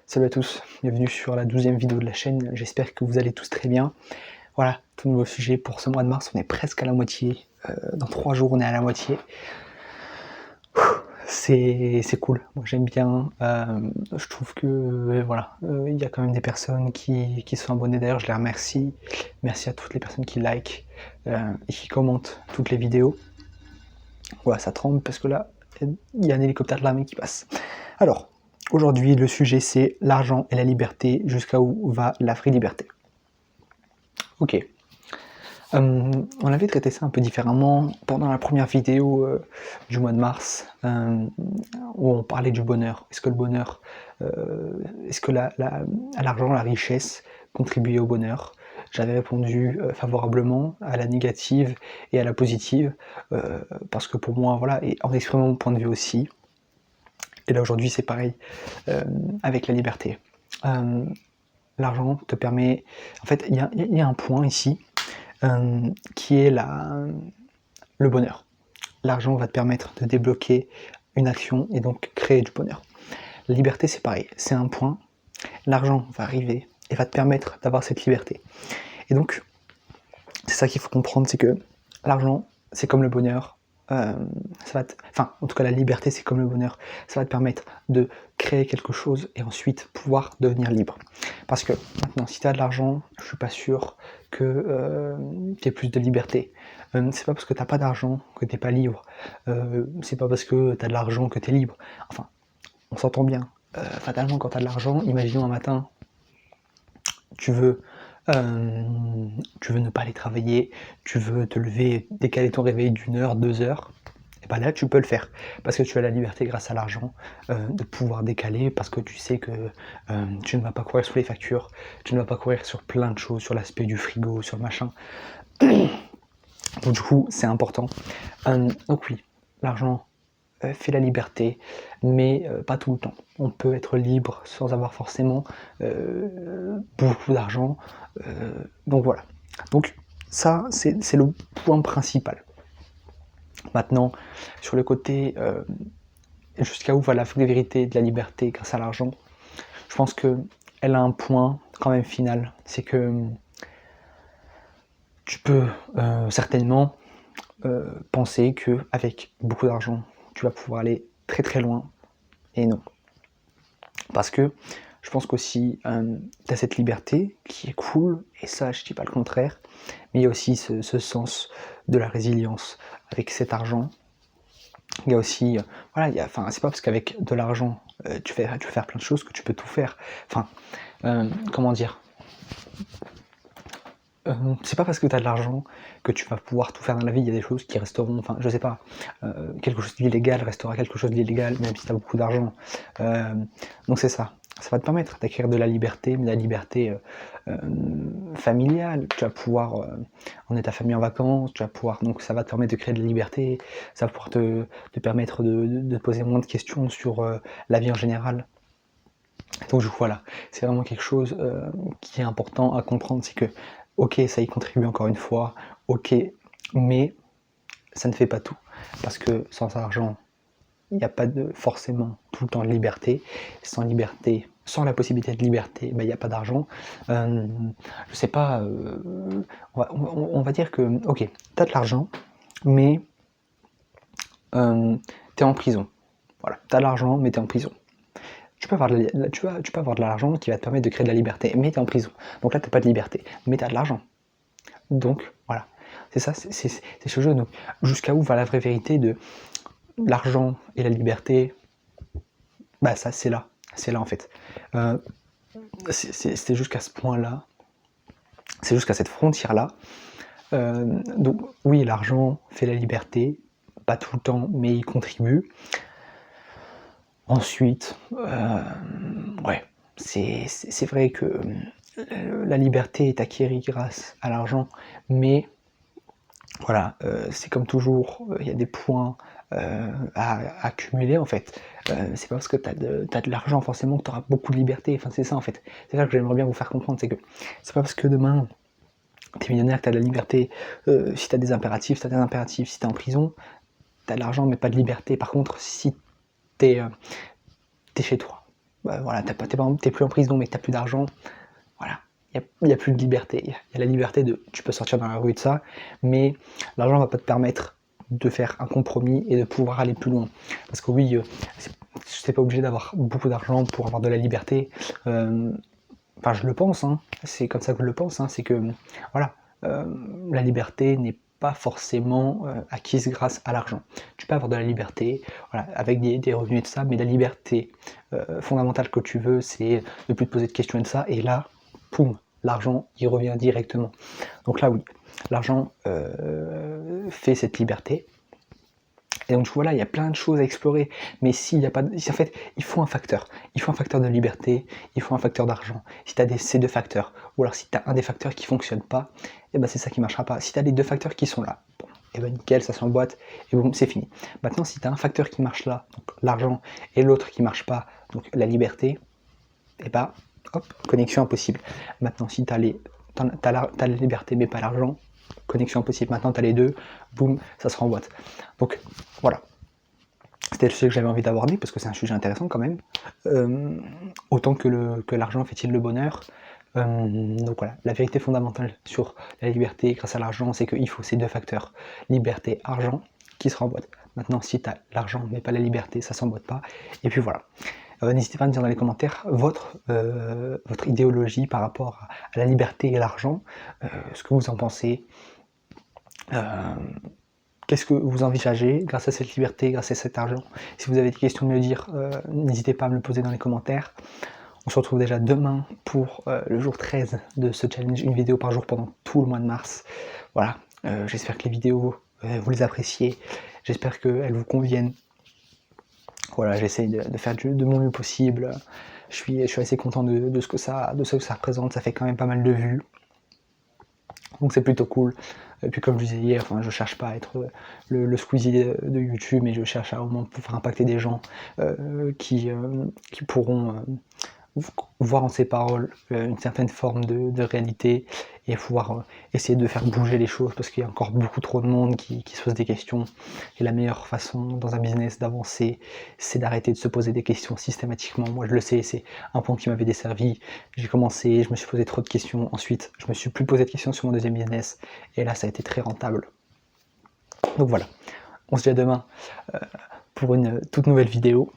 Salut à tous, bienvenue sur la 12e vidéo de la chaîne, j'espère que vous allez tous très bien. Voilà, tout nouveau sujet pour ce mois de mars, on est presque à la moitié, dans 3 jours on est à la moitié. C'est cool, moi j'aime bien, je trouve que voilà, il y a quand même des personnes qui sont abonnées, d'ailleurs je les remercie. Merci à toutes les personnes qui like et qui commentent toutes les vidéos. Voilà, ça tremble parce que là, il y a un hélicoptère de l'armée qui passe. Alors, aujourd'hui, le sujet c'est l'argent et la liberté, jusqu'à où va la vraie liberté. Ok. On avait traité ça un peu différemment pendant la première vidéo du mois de mars, où on parlait du bonheur. Est-ce que le bonheur, est-ce que l'argent, la richesse contribuait au bonheur? J'avais répondu favorablement à la négative et à la positive, parce que pour moi, voilà, et en exprimant mon point de vue aussi. Et là aujourd'hui c'est pareil avec la liberté. L'argent te permet, en fait il y a un point ici qui est le bonheur. L'argent va te permettre de débloquer une action et donc créer du bonheur. La liberté c'est pareil, c'est un point, l'argent va arriver et va te permettre d'avoir cette liberté. Et donc c'est ça qu'il faut comprendre, c'est que l'argent c'est comme le bonheur. En tout cas la liberté c'est comme le bonheur, ça va te permettre de créer quelque chose et ensuite pouvoir devenir libre. Parce que maintenant si tu as de l'argent, je suis pas sûr que tu aies plus de liberté. C'est pas parce que tu n'as pas d'argent que tu n'es pas libre, c'est pas parce que tu as de l'argent que tu es libre. Enfin, on s'entend bien. Fatalement quand tu as de l'argent, imaginons un matin, tu veux ne pas aller travailler, tu veux te lever, décaler ton réveil d'1 heure, 2 heures, et bien là tu peux le faire, parce que tu as la liberté grâce à l'argent de pouvoir décaler, parce que tu sais que tu ne vas pas courir sur les factures, tu ne vas pas courir sur plein de choses, sur l'aspect du frigo, sur le machin. Donc du coup c'est important. Donc oui, l'argent fait la liberté, mais pas tout le temps. On peut être libre sans avoir forcément beaucoup d'argent. Donc voilà. Donc ça, c'est le point principal. Maintenant, sur le côté jusqu'à où va la vraie vérité de la liberté grâce à l'argent, je pense qu'elle a un point quand même final. C'est que tu peux certainement penser qu'avec beaucoup d'argent, tu vas pouvoir aller très très loin. Et non. Parce que je pense qu'aussi tu as cette liberté qui est cool, et ça je dis pas le contraire, mais il y a aussi ce sens de la résilience avec cet argent. Il y a aussi, voilà, c'est pas parce qu'avec de l'argent tu vas faire plein de choses que tu peux tout faire. Enfin, comment dire, c'est pas parce que tu as de l'argent que tu vas pouvoir tout faire dans la vie. Il y a des choses qui resteront, enfin je sais pas, quelque chose d'illégal restera quelque chose d'illégal même si tu as beaucoup d'argent. Donc c'est ça va te permettre d'acquérir de la liberté, mais de la liberté familiale. Tu vas pouvoir emmener ta famille en vacances, tu vas pouvoir, donc ça va te permettre de créer de la liberté, ça va pouvoir te permettre de te poser moins de questions sur la vie en général. Donc voilà, c'est vraiment quelque chose qui est important à comprendre, c'est que ok, ça y contribue encore une fois, ok, mais ça ne fait pas tout, parce que sans argent, il n'y a pas forcément tout le temps de liberté. Sans liberté, sans la possibilité de liberté, il n'y a pas d'argent. Je sais pas, on va dire que, ok, tu as de l'argent, mais tu es en prison. Voilà, tu as de l'argent, mais tu es en prison. Tu peux avoir de l'argent qui va te permettre de créer de la liberté, mais tu es en prison. Donc là, tu n'as pas de liberté, mais tu as de l'argent. Donc voilà, c'est ça, c'est ce jeu. Donc jusqu'à où va la vraie vérité de l'argent et la liberté? Bah ça, c'est là en fait. C'est jusqu'à ce point-là, c'est jusqu'à cette frontière-là. Donc oui, l'argent fait la liberté, pas tout le temps, mais il contribue. Ensuite, ouais, c'est vrai que la liberté est acquise grâce à l'argent, mais voilà, c'est comme toujours, il y a des points à accumuler en fait. C'est pas parce que tu as de l'argent forcément que tu auras beaucoup de liberté, enfin c'est ça en fait. C'est ça que j'aimerais bien vous faire comprendre, c'est que c'est pas parce que demain tu es millionnaire que tu as de la liberté. Si tu as des impératifs, tu as des impératifs. Si tu es en prison, tu as de l'argent mais pas de liberté. Par contre, si tu es chez toi, bah, voilà, t'es plus en prison mais que t'as plus d'argent, voilà, il y a plus de liberté. Il y a la liberté de, tu peux sortir dans la rue de ça, mais l'argent va pas te permettre de faire un compromis et de pouvoir aller plus loin. Parce que oui, t'es pas obligé d'avoir beaucoup d'argent pour avoir de la liberté. Enfin, je le pense, hein, c'est comme ça que je le pense, hein, c'est que voilà, la liberté n'est pas forcément acquise grâce à l'argent. Tu peux avoir de la liberté, voilà, avec des revenus et tout ça, mais la liberté fondamentale que tu veux, c'est de plus te poser de questions et de ça, et là, poum, l'argent, il revient directement. Donc là, oui, l'argent fait cette liberté. Et donc voilà, il y a plein de choses à explorer, mais s'il n'y a pas, en fait, il faut un facteur de liberté, il faut un facteur d'argent. Si tu as ces deux facteurs, ou alors si tu as un des facteurs qui ne fonctionne pas, et ben c'est ça qui ne marchera pas. Si tu as les deux facteurs qui sont là, bon, et ben nickel, ça s'emboîte, et boum, c'est fini. Maintenant, si tu as un facteur qui marche là, donc l'argent, et l'autre qui ne marche pas, donc la liberté, et ben, hop, connexion impossible. Maintenant, si tu as la liberté mais pas l'argent, connexion impossible. Maintenant, tu as les deux, boum, ça se remboîte. Donc, voilà. C'était le sujet que j'avais envie d'aborder, parce que c'est un sujet intéressant quand même. Autant que l'argent fait-il le bonheur. Donc voilà, la vérité fondamentale sur la liberté grâce à l'argent, c'est qu'il faut ces deux facteurs, liberté, argent, qui se remboîtent. Maintenant, si tu as l'argent mais pas la liberté, ça s'emboîte pas. Et puis voilà. N'hésitez pas à me dire dans les commentaires votre idéologie par rapport à la liberté et l'argent, ce que vous en pensez. Qu'est-ce que vous envisagez grâce à cette liberté, grâce à cet argent? Si vous avez des questions à me dire, n'hésitez pas à me le poser dans les commentaires. On se retrouve déjà demain pour le jour 13 de ce challenge, une vidéo par jour pendant tout le mois de mars. Voilà, j'espère que les vidéos, vous les appréciez, j'espère qu'elles vous conviennent. Voilà, j'essaye de faire de mon mieux possible. Je suis assez content de ce que ça représente, ça fait quand même pas mal de vues. Donc c'est plutôt cool. Et puis comme je disais hier, enfin, je cherche pas à être le Squeezie de YouTube, mais je cherche à au moins faire impacter des gens qui pourront voir en ces paroles une certaine forme de réalité et pouvoir essayer de faire bouger les choses, parce qu'il y a encore beaucoup trop de monde qui se pose des questions, et la meilleure façon dans un business d'avancer, c'est d'arrêter de se poser des questions systématiquement. Moi je le sais, c'est un point qui m'avait desservi. J'ai commencé, je me suis posé trop de questions, ensuite je me suis plus posé de questions sur mon deuxième business, et là ça a été très rentable. Donc voilà, on se dit à demain pour une toute nouvelle vidéo.